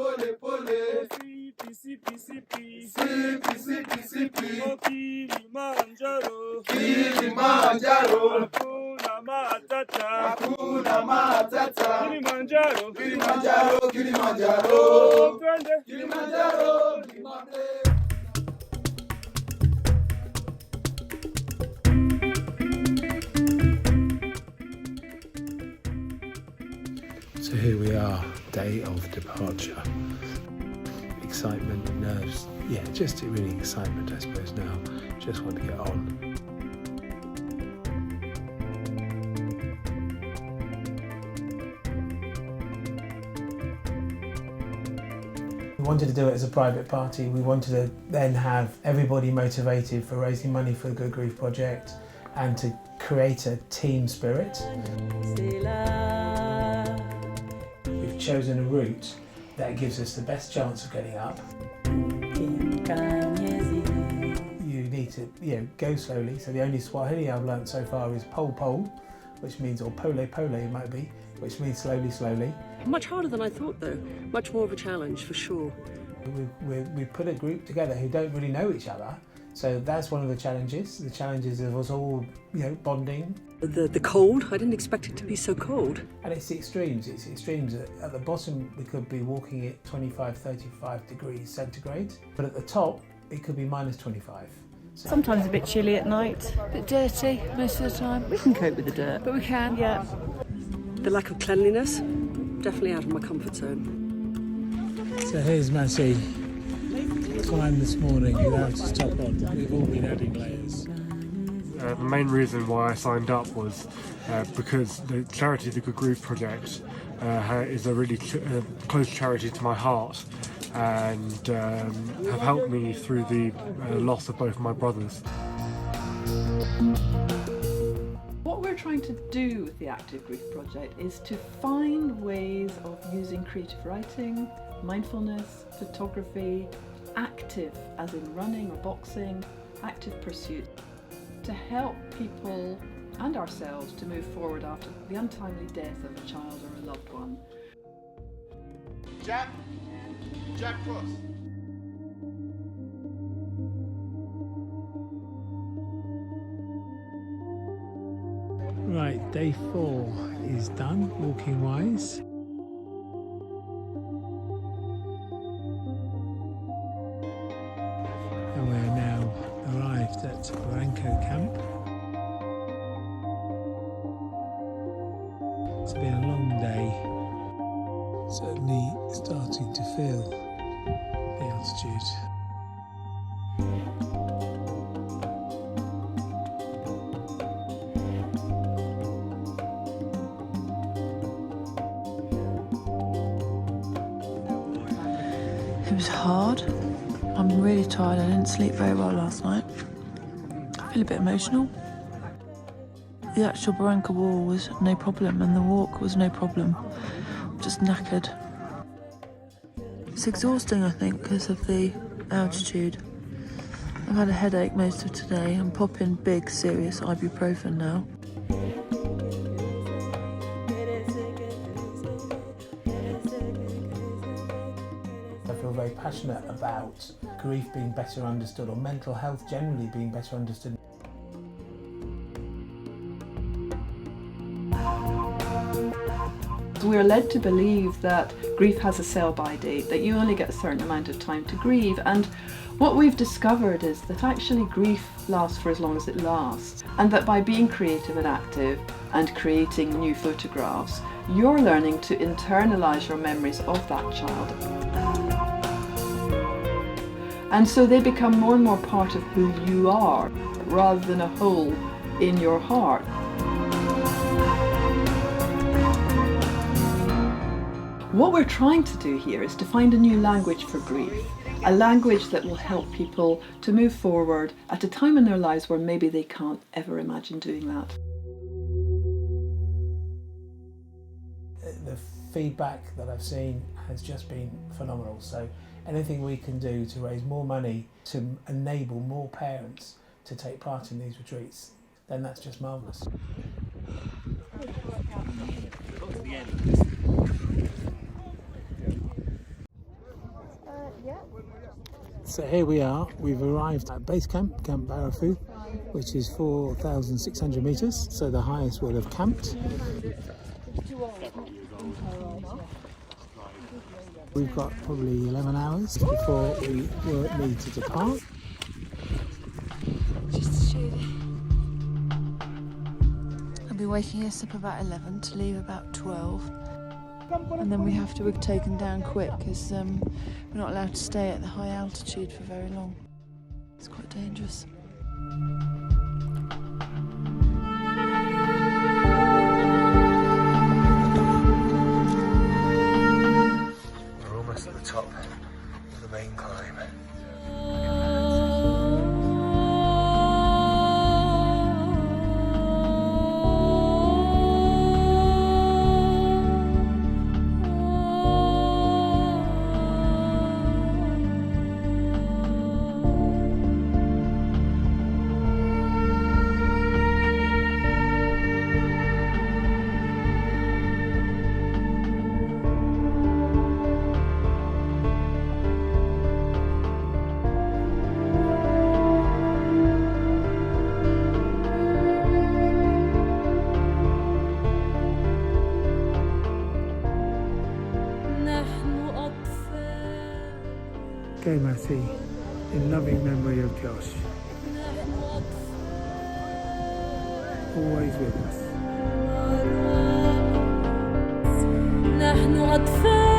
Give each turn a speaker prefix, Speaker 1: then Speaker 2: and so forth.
Speaker 1: pole pole.
Speaker 2: CP. Oh, Kilimanjaro.
Speaker 1: Kilimanjaro.
Speaker 2: Hakuna matata.
Speaker 1: Hakuna matata.
Speaker 2: Kilimanjaro.
Speaker 1: Kilimanjaro. Kilimanjaro.
Speaker 2: Twende.
Speaker 1: Kilimanjaro. Kilimanjaro.
Speaker 3: So here we are, day of departure. Excitement, nerves, yeah, just really excitement I suppose now. Just want to get on.
Speaker 4: We wanted to do it as a private party. We wanted to then have everybody motivated for raising money for the Good Grief Project and to create a team spirit. We've chosen a route that gives us the best chance of getting up. You need to go slowly. So the only Swahili I've learnt so far is pole pole, which means, or pole pole it might be, which means slowly slowly.
Speaker 5: Much harder than I thought though, much more of a challenge for sure.
Speaker 4: We put a group together who don't really know each other, so that's one of the challenges. The challenges of us all, bonding.
Speaker 5: The cold, I didn't expect it to be so cold.
Speaker 4: And it's the extremes. At the bottom we could be walking at 25, 35 degrees centigrade, but at the top it could be minus 25.
Speaker 6: Sometimes a bit chilly at night, a bit dirty most of the time. We can cope with the dirt, but we can, yeah.
Speaker 5: The lack of cleanliness, definitely out of my comfort zone.
Speaker 3: So here's Massey, climb this morning without a top on. We've all been adding layers.
Speaker 7: The main reason why I signed up was because the charity, the Good Grief Project, is a really close charity to my heart, and have helped me through the loss of both my brothers.
Speaker 8: What we're trying to do with the Active Grief Project is to find ways of using creative writing, mindfulness, photography, active as in running or boxing, active pursuit, to help people and ourselves to move forward after the untimely death of a child or a loved one.
Speaker 1: Jab cross.
Speaker 3: Right, day 4 is done, walking wise. And we are now arrived at Barranco camp. It's been a long day, certainly starting to feel the altitude.
Speaker 6: It was hard. I'm really tired. I didn't sleep very well last night. I feel a bit emotional. The actual Barranca wall was no problem and the walk was no problem. Just knackered. It's exhausting, I think, because of the altitude. I've had a headache most of today. I'm popping big, serious ibuprofen now.
Speaker 4: I feel very passionate about grief being better understood, or mental health generally being better understood.
Speaker 8: We are led to believe that grief has a sell-by date, that you only get a certain amount of time to grieve, and what we've discovered is that actually grief lasts for as long as it lasts, and that by being creative and active and creating new photographs, you're learning to internalise your memories of that child. And so they become more and more part of who you are, rather than a hole in your heart. What we're trying to do here is to find a new language for grief, a language that will help people to move forward at a time in their lives where maybe they can't ever imagine doing that.
Speaker 4: The feedback that I've seen has just been phenomenal. So anything we can do to raise more money to enable more parents to take part in these retreats, then that's just marvellous.
Speaker 3: So here we are, we've arrived at base camp, Camp Barafu, which is 4,600 metres, so the highest we'll have camped. We've got probably 11 hours before we need to depart.
Speaker 6: Just to show you. I'll be waking us up about 11 to leave about 12. And then we have to be taken down quick because we're not allowed to stay at the high altitude for very long. It's quite dangerous.
Speaker 3: We're almost at the top of the main climb. Go Matty, in loving memory of Josh. Always with us.
Speaker 9: نحن أطفال